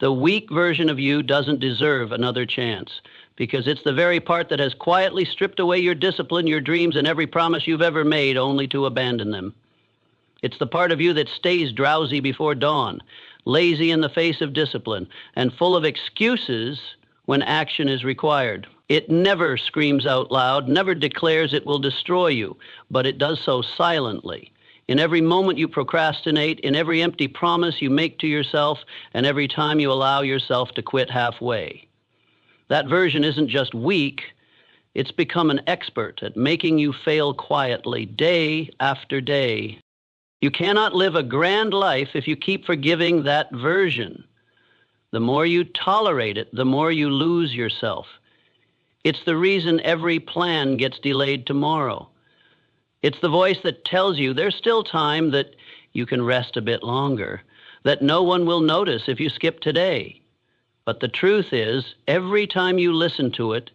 The weak version of you doesn't deserve another chance because it's the very part that has quietly stripped away your discipline, your dreams, and every promise you've ever made only to abandon them. It's the part of you that stays drowsy before dawn, lazy in the face of discipline, and full of excuses when action is required. It never screams out loud, never declares it will destroy you, but it does so silently. In every moment you procrastinate, in every empty promise you make to yourself, and every time you allow yourself to quit halfway. That version isn't just weak, it's become an expert at making you fail quietly, day after day. You cannot live a grand life if you keep forgiving that version. The more you tolerate it, the more you lose yourself. It's the reason every plan gets delayed tomorrow. It's the voice that tells you there's still time, that you can rest a bit longer, that no one will notice if you skip today. But the truth is, every time you listen to it,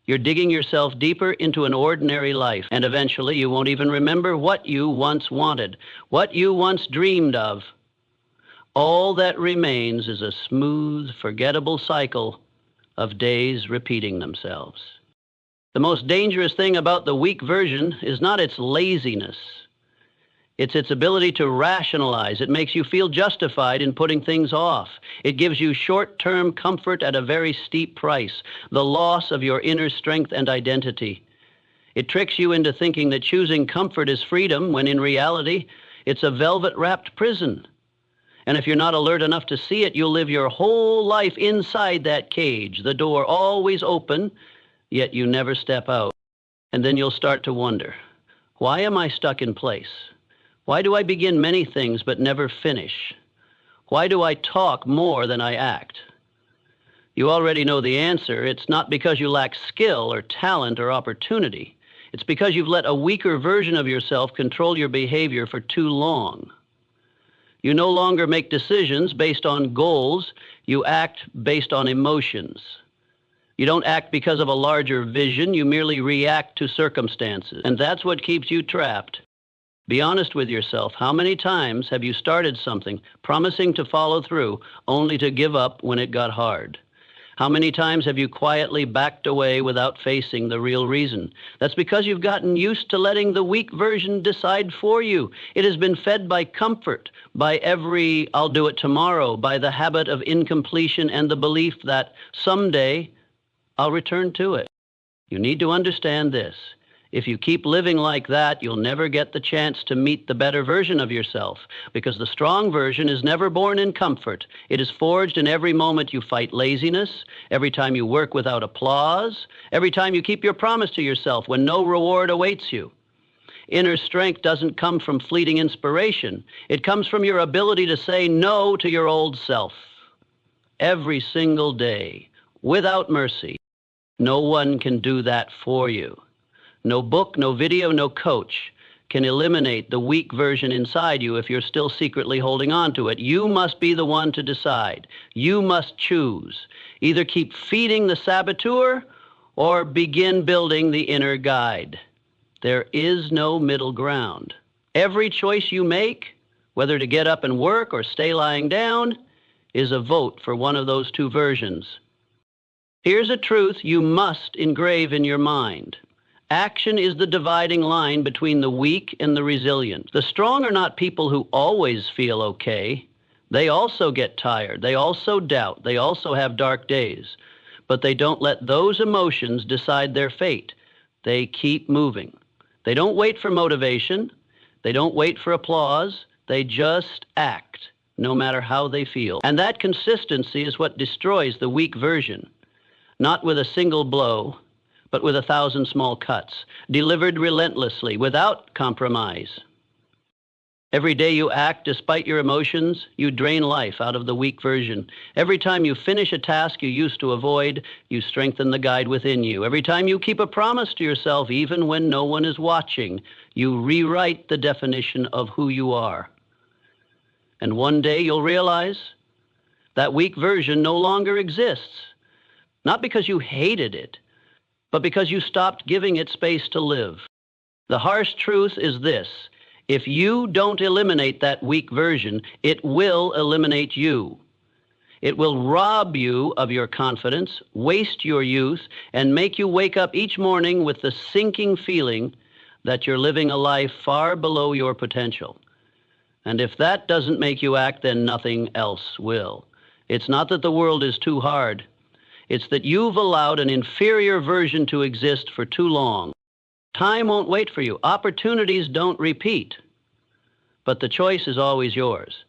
you're digging yourself deeper into an ordinary life, and eventually you won't even remember what you once wanted, what you once dreamed of. All that remains is a smooth, forgettable cycle of days repeating themselves. The most dangerous thing about the weak version is not its laziness. It's its ability to rationalize. It makes you feel justified in putting things off. It gives you short-term comfort at a very steep price, the loss of your inner strength and identity. It tricks you into thinking that choosing comfort is freedom, when in reality, it's a velvet-wrapped prison. And if you're not alert enough to see it, you'll live your whole life inside that cage, the door always open, yet you never step out. And then you'll start to wonder, why am I stuck in place? Why do I begin many things but never finish? Why do I talk more than I act? You already know the answer. It's not because you lack skill or talent or opportunity. It's because you've let a weaker version of yourself control your behavior for too long. You no longer make decisions based on goals. You act based on emotions. You don't act because of a larger vision. You merely react to circumstances. And that's what keeps you trapped. Be honest with yourself. How many times have you started something, promising to follow through, only to give up when it got hard? How many times have you quietly backed away without facing the real reason? That's because you've gotten used to letting the weak version decide for you. It has been fed by comfort, by every "I'll do it tomorrow," by the habit of incompletion and the belief that someday I'll return to it. You need to understand this. If you keep living like that, you'll never get the chance to meet the better version of yourself, because the strong version is never born in comfort. It is forged in every moment you fight laziness, every time you work without applause, every time you keep your promise to yourself when no reward awaits you. Inner strength doesn't come from fleeting inspiration. It comes from your ability to say no to your old self. Every single day, without mercy. No one can do that for you. No book, no video, no coach can eliminate the weak version inside you if you're still secretly holding on to it. You must be the one to decide. You must choose. Either keep feeding the saboteur or begin building the inner guide. There is no middle ground. Every choice you make, whether to get up and work or stay lying down, is a vote for one of those two versions. Here's a truth you must engrave in your mind. Action is the dividing line between the weak and the resilient. The strong are not people who always feel okay. They also get tired. They also doubt. They also have dark days. But they don't let those emotions decide their fate. They keep moving. They don't wait for motivation. They don't wait for applause. They just act, no matter how they feel. And that consistency is what destroys the weak version. Not with a single blow, but with 1,000 small cuts, delivered relentlessly, without compromise. Every day you act despite your emotions, you drain life out of the weak version. Every time you finish a task you used to avoid, you strengthen the guide within you. Every time you keep a promise to yourself, even when no one is watching, you rewrite the definition of who you are. And one day you'll realize that weak version no longer exists. Not because you hated it, but because you stopped giving it space to live. The harsh truth is this: if you don't eliminate that weak version, it will eliminate you. It will rob you of your confidence, waste your youth, and make you wake up each morning with the sinking feeling that you're living a life far below your potential. And if that doesn't make you act, then nothing else will. It's not that the world is too hard. It's that you've allowed an inferior version to exist for too long. Time won't wait for you. Opportunities don't repeat. But the choice is always yours.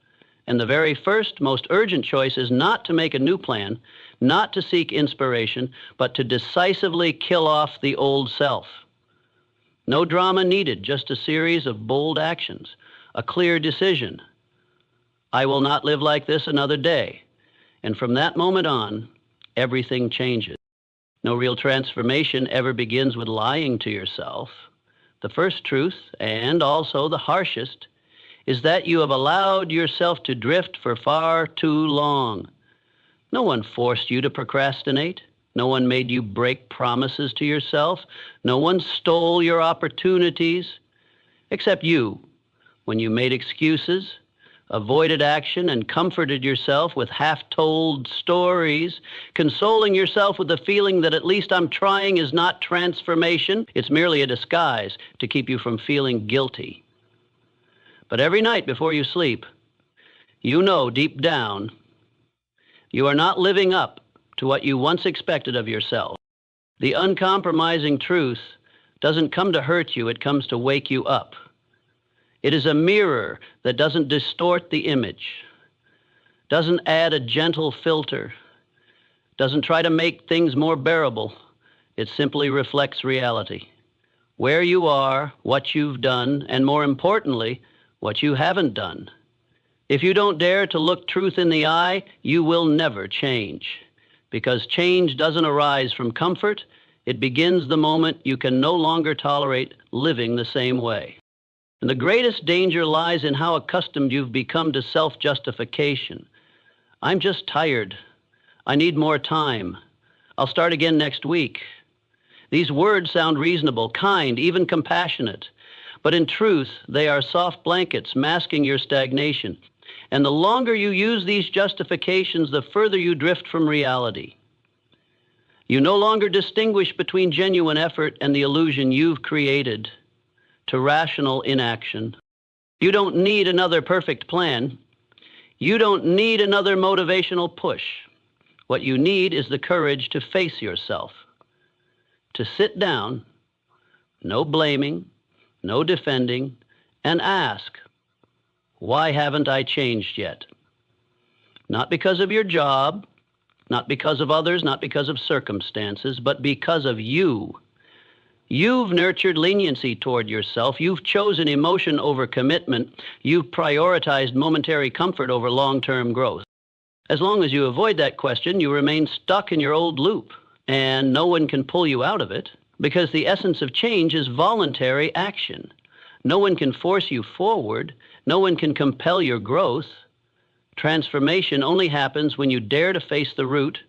And the very first, most urgent choice is not to make a new plan, not to seek inspiration, but to decisively kill off the old self. No drama needed, just a series of bold actions, a clear decision. I will not live like this another day. And from that moment on, everything changes. No real transformation ever begins with lying to yourself. The first truth, and also the harshest, is that you have allowed yourself to drift for far too long. No one forced you to procrastinate. No one made you break promises to yourself. No one stole your opportunities, except you, when you made excuses, avoided action, and comforted yourself with half-told stories, consoling yourself with the feeling that at least I'm trying is not transformation. It's merely a disguise to keep you from feeling guilty. But every night before you sleep, you know deep down you are not living up to what you once expected of yourself. The uncompromising truth doesn't come to hurt you, it comes to wake you up. It is a mirror that doesn't distort the image, doesn't add a gentle filter, doesn't try to make things more bearable. It simply reflects reality. Where you are, what you've done, and more importantly, what you haven't done. If you don't dare to look truth in the eye, you will never change. Because change doesn't arise from comfort, it begins the moment you can no longer tolerate living the same way. And the greatest danger lies in how accustomed you've become to self-justification. I'm just tired. I need more time. I'll start again next week. These words sound reasonable, kind, even compassionate. But in truth, they are soft blankets masking your stagnation. And the longer you use these justifications, the further you drift from reality. You no longer distinguish between genuine effort and the illusion you've created to rational inaction. You don't need another perfect plan. You don't need another motivational push. What you need is the courage to face yourself, to sit down, no blaming, no defending, and ask, why haven't I changed yet? Not because of your job, not because of others, not because of circumstances, but because of you. You've nurtured leniency toward yourself. You've chosen emotion over commitment. You've prioritized momentary comfort over long-term growth. As long as you avoid that question, you remain stuck in your old loop, and no one can pull you out of it. Because the essence of change is voluntary action. No one can force you forward. No one can compel your growth. Transformation only happens when you dare to face the root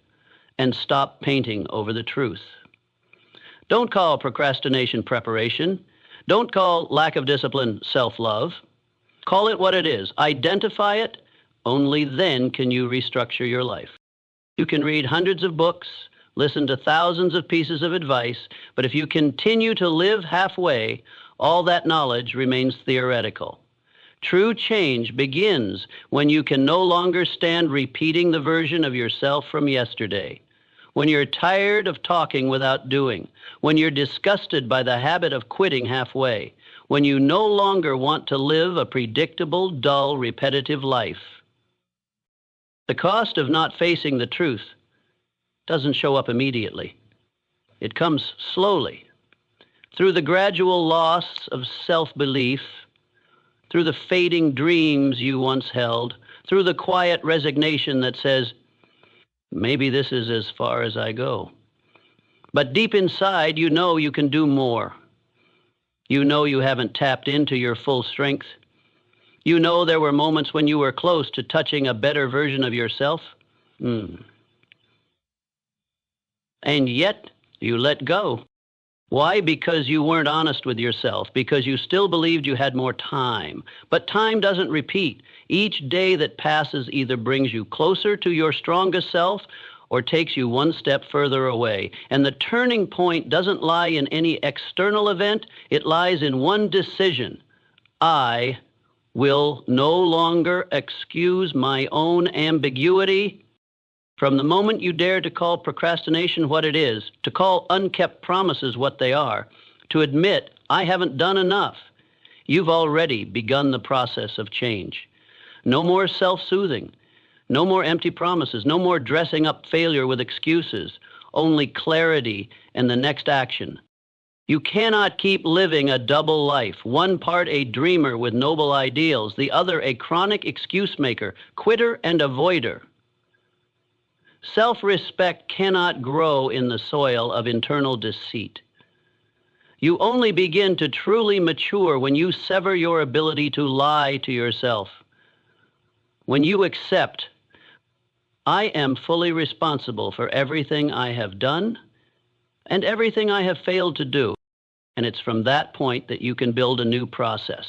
and stop painting over the truth. Don't call procrastination preparation. Don't call lack of discipline self-love. Call it what it is. Identify it. Only then can you restructure your life. You can read hundreds of books, listen to thousands of pieces of advice, but if you continue to live halfway, all that knowledge remains theoretical. True change begins when you can no longer stand repeating the version of yourself from yesterday, when you're tired of talking without doing, when you're disgusted by the habit of quitting halfway, when you no longer want to live a predictable, dull, repetitive life. The cost of not facing the truth doesn't show up immediately. It comes slowly, through the gradual loss of self-belief, through the fading dreams you once held, through the quiet resignation that says, maybe this is as far as I go. But deep inside, you know you can do more. You know you haven't tapped into your full strength. You know there were moments when you were close to touching a better version of yourself. And yet, you let go. Why? Because you weren't honest with yourself, because you still believed you had more time. But time doesn't repeat. Each day that passes either brings you closer to your strongest self or takes you one step further away. And the turning point doesn't lie in any external event. It lies in one decision. I will no longer excuse my own ambiguity. From the moment you dare to call procrastination what it is, to call unkept promises what they are, to admit, I haven't done enough, you've already begun the process of change. No more self-soothing, no more empty promises, no more dressing up failure with excuses, only clarity and the next action. You cannot keep living a double life, one part a dreamer with noble ideals, the other a chronic excuse maker, quitter and avoider. Self-respect cannot grow in the soil of internal deceit. You only begin to truly mature when you sever your ability to lie to yourself. When you accept, I am fully responsible for everything I have done and everything I have failed to do. And it's from that point that you can build a new process.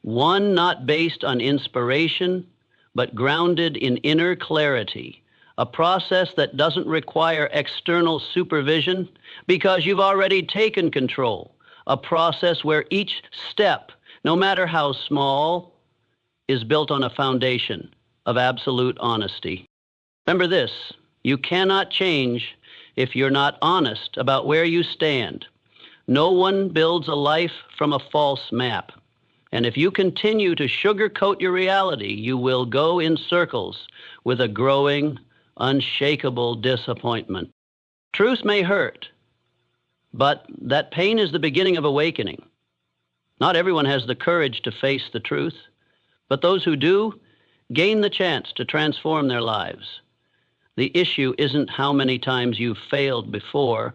One not based on inspiration, but grounded in inner clarity. A process that doesn't require external supervision because you've already taken control. A process where each step, no matter how small, is built on a foundation of absolute honesty. Remember this, you cannot change if you're not honest about where you stand. No one builds a life from a false map. And if you continue to sugarcoat your reality, you will go in circles with a growing, unshakable disappointment. Truth may hurt, but that pain is the beginning of awakening. Not everyone has the courage to face the truth, but those who do gain the chance to transform their lives. The issue isn't how many times you've failed before.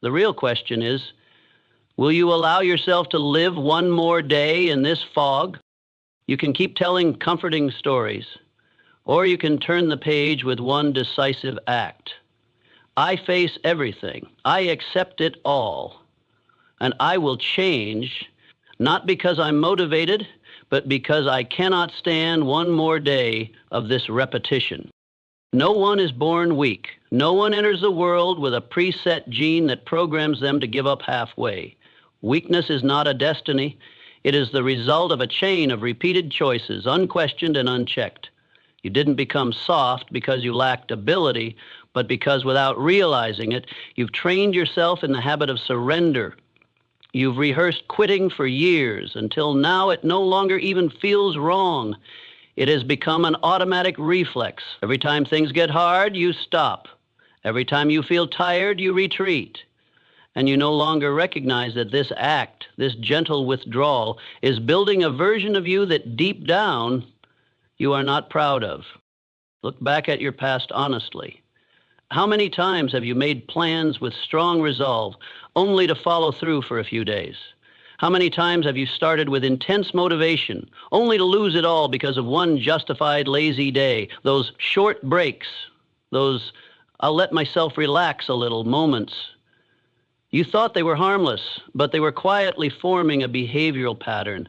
The real question is, will you allow yourself to live one more day in this fog? You can keep telling comforting stories, or you can turn the page with one decisive act. I face everything. I accept it all. And I will change, not because I'm motivated, but because I cannot stand one more day of this repetition. No one is born weak. No one enters the world with a preset gene that programs them to give up halfway. Weakness is not a destiny. It is the result of a chain of repeated choices, unquestioned and unchecked. You didn't become soft because you lacked ability, but because without realizing it, you've trained yourself in the habit of surrender. You've rehearsed quitting for years until now it no longer even feels wrong. It has become an automatic reflex. Every time things get hard, you stop. Every time you feel tired, you retreat. And you no longer recognize that this act, this gentle withdrawal, is building a version of you that deep down you are not proud of. Look back at your past honestly. How many times have you made plans with strong resolve only to follow through for a few days? How many times have you started with intense motivation only to lose it all because of one justified lazy day, those short breaks, those I'll let myself relax a little moments? You thought they were harmless, but they were quietly forming a behavioral pattern.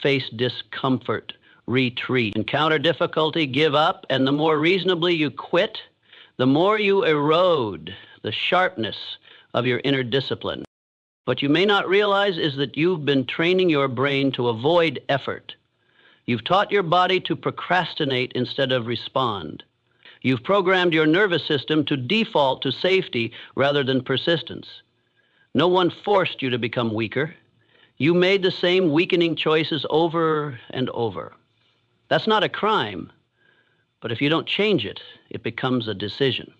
Face discomfort, retreat, encounter difficulty, give up, and the more reasonably you quit, the more you erode the sharpness of your inner discipline. What you may not realize is that you've been training your brain to avoid effort. You've taught your body to procrastinate instead of respond. You've programmed your nervous system to default to safety rather than persistence. No one forced you to become weaker. You made the same weakening choices over and over. That's not a crime, but if you don't change it, it becomes a decision.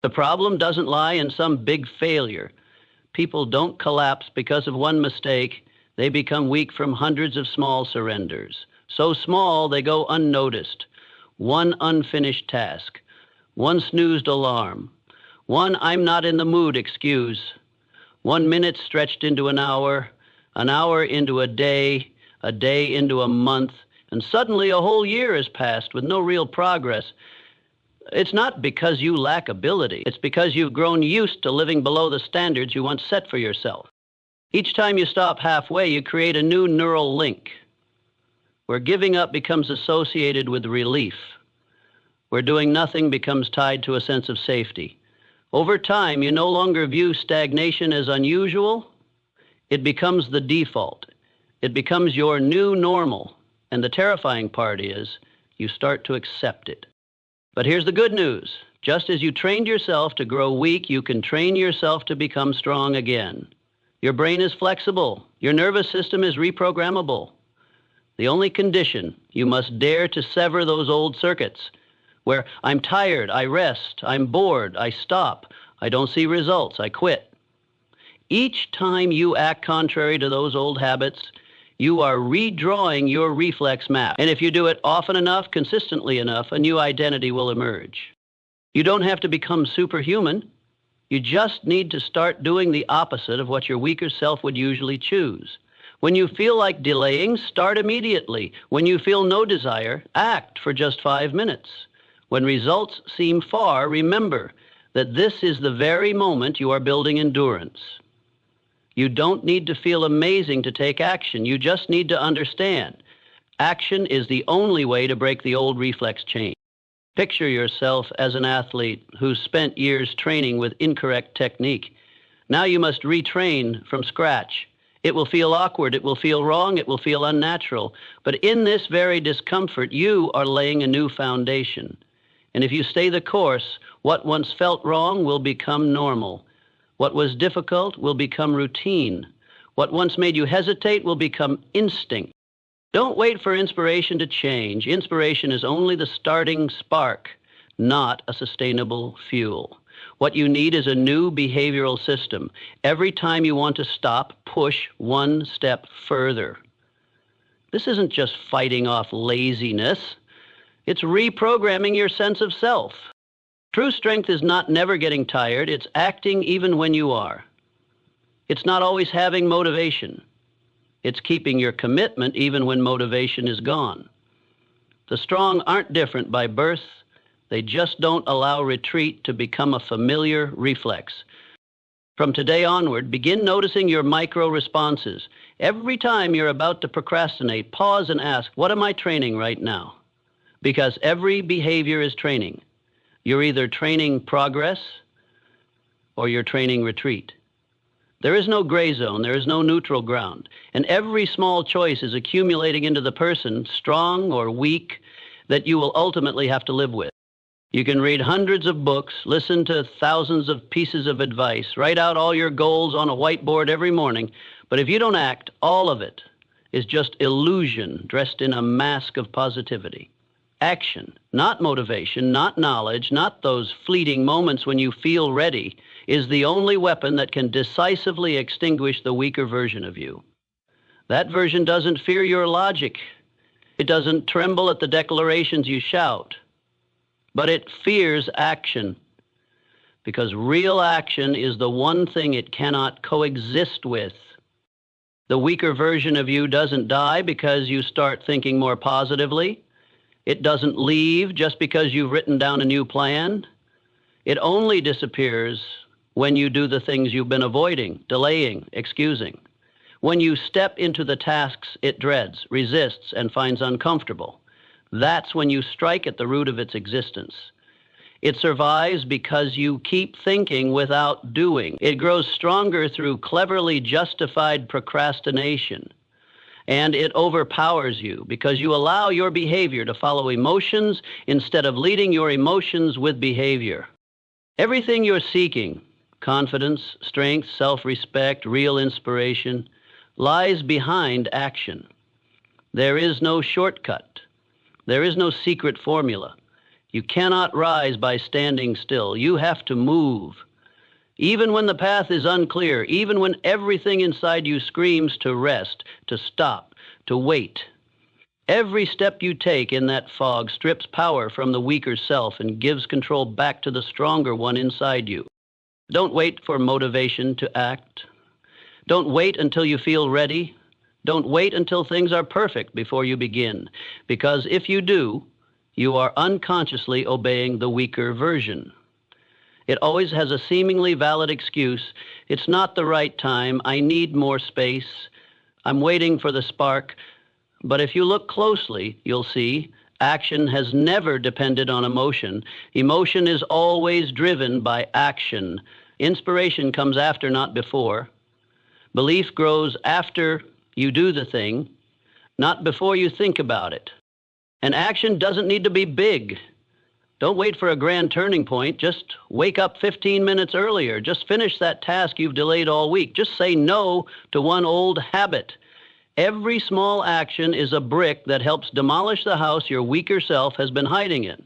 The problem doesn't lie in some big failure. People don't collapse because of one mistake. They become weak from hundreds of small surrenders. So small they go unnoticed. One unfinished task, one snoozed alarm, one I'm not in the mood excuse, 1 minute stretched into an hour into a day into a month, and suddenly a whole year has passed with no real progress. It's not because you lack ability. It's because you've grown used to living below the standards you once set for yourself. Each time you stop halfway, you create a new neural link where giving up becomes associated with relief, where doing nothing becomes tied to a sense of safety. Over time, you no longer view stagnation as unusual. It becomes the default. It becomes your new normal. And the terrifying part is you start to accept it. But here's the good news. Just as you trained yourself to grow weak, you can train yourself to become strong again. Your brain is flexible. Your nervous system is reprogrammable. The only condition, you must dare to sever those old circuits where I'm tired, I rest, I'm bored, I stop, I don't see results, I quit. Each time you act contrary to those old habits, you are redrawing your reflex map. And if you do it often enough, consistently enough, a new identity will emerge. You don't have to become superhuman. You just need to start doing the opposite of what your weaker self would usually choose. When you feel like delaying, start immediately. When you feel no desire, act for just 5 minutes. When results seem far, remember that this is the very moment you are building endurance. You don't need to feel amazing to take action. You just need to understand. Action is the only way to break the old reflex chain. Picture yourself as an athlete who's spent years training with incorrect technique. Now you must retrain from scratch. It will feel awkward, it will feel wrong, it will feel unnatural. But in this very discomfort, you are laying a new foundation. And if you stay the course, what once felt wrong will become normal. What was difficult will become routine. What once made you hesitate will become instinct. Don't wait for inspiration to change. Inspiration is only the starting spark, not a sustainable fuel. What you need is a new behavioral system. Every time you want to stop, push one step further. This isn't just fighting off laziness. It's reprogramming your sense of self. True strength is not never getting tired. It's acting even when you are. It's not always having motivation. It's keeping your commitment even when motivation is gone. The strong aren't different by birth. They just don't allow retreat to become a familiar reflex. From today onward, begin noticing your micro responses. Every time you're about to procrastinate, pause and ask, what am I training right now? Because every behavior is training. You're either training progress or you're training retreat. There is no gray zone, there is no neutral ground, and every small choice is accumulating into the person, strong or weak, that you will ultimately have to live with. You can read hundreds of books, listen to thousands of pieces of advice, write out all your goals on a whiteboard every morning, but if you don't act, all of it is just illusion dressed in a mask of positivity. Action, not motivation, not knowledge, not those fleeting moments when you feel ready, is the only weapon that can decisively extinguish the weaker version of you. That version doesn't fear your logic. It doesn't tremble at the declarations you shout. But it fears action, because real action is the one thing it cannot coexist with. The weaker version of you doesn't die because you start thinking more positively. It doesn't leave just because you've written down a new plan. It only disappears when you do the things you've been avoiding, delaying, excusing. When you step into the tasks it dreads, resists, and finds uncomfortable. That's when you strike at the root of its existence. It survives because you keep thinking without doing. It grows stronger through cleverly justified procrastination. And it overpowers you because you allow your behavior to follow emotions instead of leading your emotions with behavior. Everything you're seeking, confidence, strength, self-respect, real inspiration, lies behind action. There is no shortcut. There is no secret formula. You cannot rise by standing still. You have to move. Even when the path is unclear, even when everything inside you screams to rest, to stop, to wait. Every step you take in that fog strips power from the weaker self and gives control back to the stronger one inside you. Don't wait for motivation to act. Don't wait until you feel ready. Don't wait until things are perfect before you begin, because if you do, you are unconsciously obeying the weaker version. It always has a seemingly valid excuse. It's not the right time. I need more space. I'm waiting for the spark. But if you look closely, you'll see action has never depended on emotion. Emotion is always driven by action. Inspiration comes after, not before. Belief grows after you do the thing, not before you think about it. And action doesn't need to be big. Don't wait for a grand turning point. Just wake up 15 minutes earlier. Just finish that task you've delayed all week. Just say no to one old habit. Every small action is a brick that helps demolish the house your weaker self has been hiding in.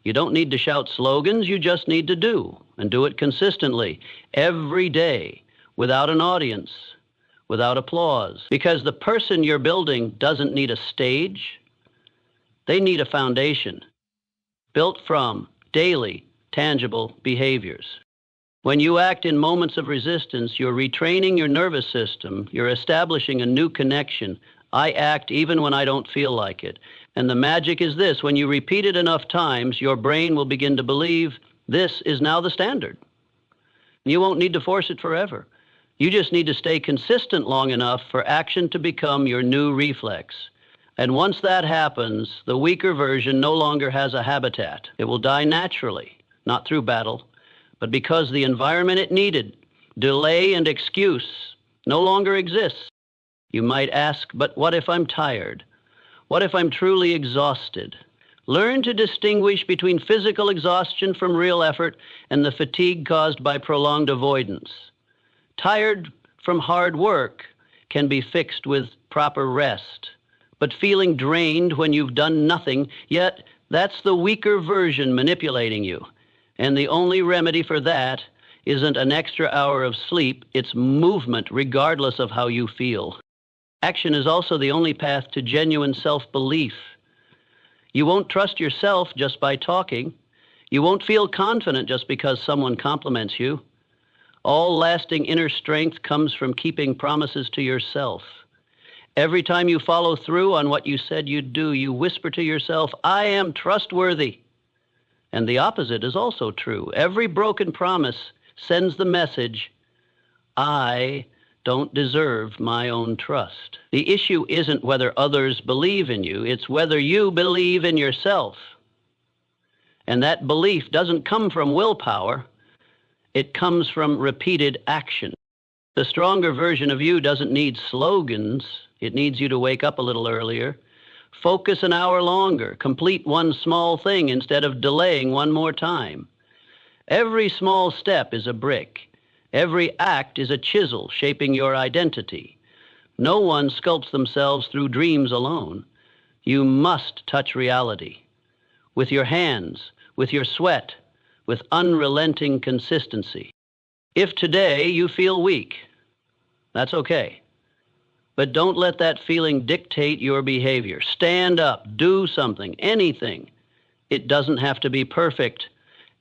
You don't need to shout slogans. You just need to do, and do it consistently, every day, without an audience, without applause. Because the person you're building doesn't need a stage. They need a foundation built from daily, tangible behaviors. When you act in moments of resistance, you're retraining your nervous system. You're establishing a new connection. I act even when I don't feel like it. And the magic is this: when you repeat it enough times, your brain will begin to believe this is now the standard. You won't need to force it forever. You just need to stay consistent long enough for action to become your new reflex. And once that happens, the weaker version no longer has a habitat. It will die naturally, not through battle, but because the environment it needed, delay and excuse, no longer exists. You might ask, but what if I'm tired? What if I'm truly exhausted? Learn to distinguish between physical exhaustion from real effort and the fatigue caused by prolonged avoidance. Tired from hard work can be fixed with proper rest. But feeling drained when you've done nothing, yet that's the weaker version manipulating you. And the only remedy for that isn't an extra hour of sleep, it's movement regardless of how you feel. Action is also the only path to genuine self-belief. You won't trust yourself just by talking. You won't feel confident just because someone compliments you. All lasting inner strength comes from keeping promises to yourself. Every time you follow through on what you said you'd do, you whisper to yourself, I am trustworthy. And the opposite is also true. Every broken promise sends the message, I don't deserve my own trust. The issue isn't whether others believe in you, it's whether you believe in yourself. And that belief doesn't come from willpower, it comes from repeated action. The stronger version of you doesn't need slogans. It needs you to wake up a little earlier, focus an hour longer, complete one small thing instead of delaying one more time. Every small step is a brick. Every act is a chisel shaping your identity. No one sculpts themselves through dreams alone. You must touch reality with your hands, with your sweat, with unrelenting consistency. If today you feel weak, that's okay. But don't let that feeling dictate your behavior. Stand up, do something, anything. It doesn't have to be perfect.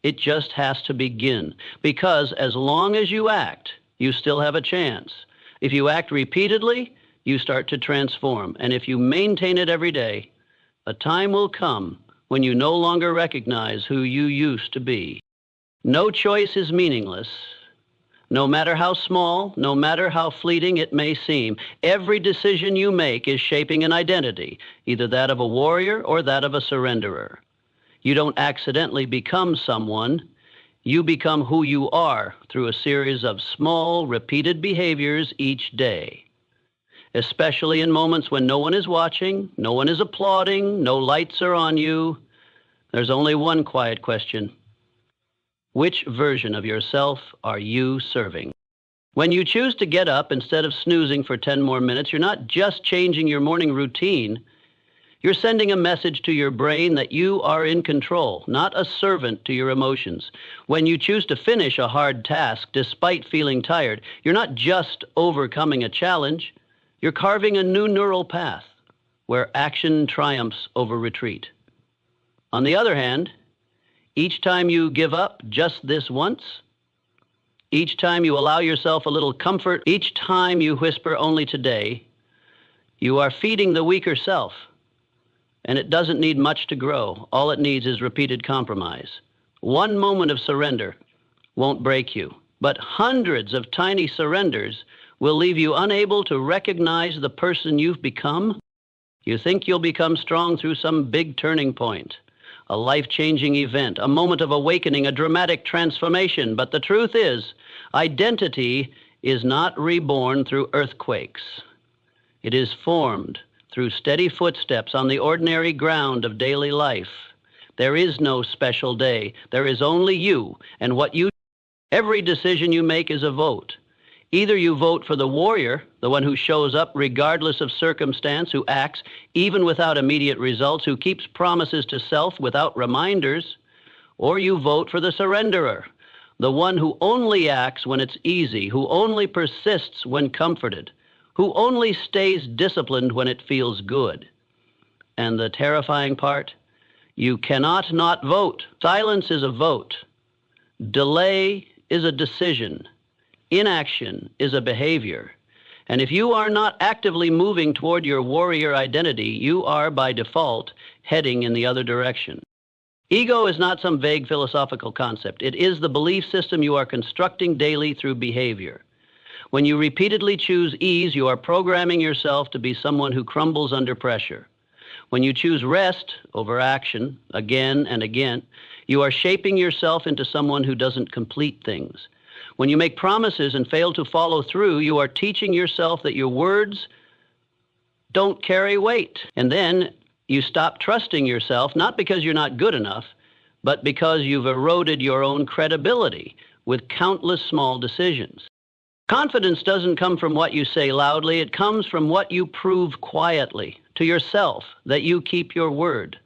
It just has to begin. Because as long as you act, you still have a chance. If you act repeatedly, you start to transform. And if you maintain it every day, a time will come when you no longer recognize who you used to be. No choice is meaningless. No matter how small, no matter how fleeting it may seem, every decision you make is shaping an identity, either that of a warrior or that of a surrenderer. You don't accidentally become someone. You become who you are through a series of small, repeated behaviors each day. Especially in moments when no one is watching, no one is applauding, no lights are on you. There's only one quiet question. Which version of yourself are you serving? When you choose to get up instead of snoozing for 10 more minutes, you're not just changing your morning routine. You're sending a message to your brain that you are in control, not a servant to your emotions. When you choose to finish a hard task despite feeling tired, you're not just overcoming a challenge. You're carving a new neural path where action triumphs over retreat. On the other hand, each time you give up just this once, each time you allow yourself a little comfort, each time you whisper only today, you are feeding the weaker self. and it doesn't need much to grow. All it needs is repeated compromise. One moment of surrender won't break you, but hundreds of tiny surrenders will leave you unable to recognize the person you've become. You think you'll become strong through some big turning point, a life-changing event, a moment of awakening, a dramatic transformation. But the truth is, identity is not reborn through earthquakes. It is formed through steady footsteps on the ordinary ground of daily life. There is no special day. There is only you and what you do. Every decision you make is a vote. Either you vote for the warrior, the one who shows up regardless of circumstance, who acts even without immediate results, who keeps promises to self without reminders, or you vote for the surrenderer, the one who only acts when it's easy, who only persists when comforted, who only stays disciplined when it feels good. And the terrifying part? You cannot not vote. Silence is a vote. Delay is a decision. Inaction is a behavior. And if you are not actively moving toward your warrior identity, you are by default heading in the other direction. Ego is not some vague philosophical concept. It is the belief system you are constructing daily through behavior. When you repeatedly choose ease, you are programming yourself to be someone who crumbles under pressure. When you choose rest over action again and again, you are shaping yourself into someone who doesn't complete things. When you make promises and fail to follow through, you are teaching yourself that your words don't carry weight. And then you stop trusting yourself, not because you're not good enough, but because you've eroded your own credibility with countless small decisions. Confidence doesn't come from what you say loudly. It comes from what you prove quietly to yourself, that you keep your word.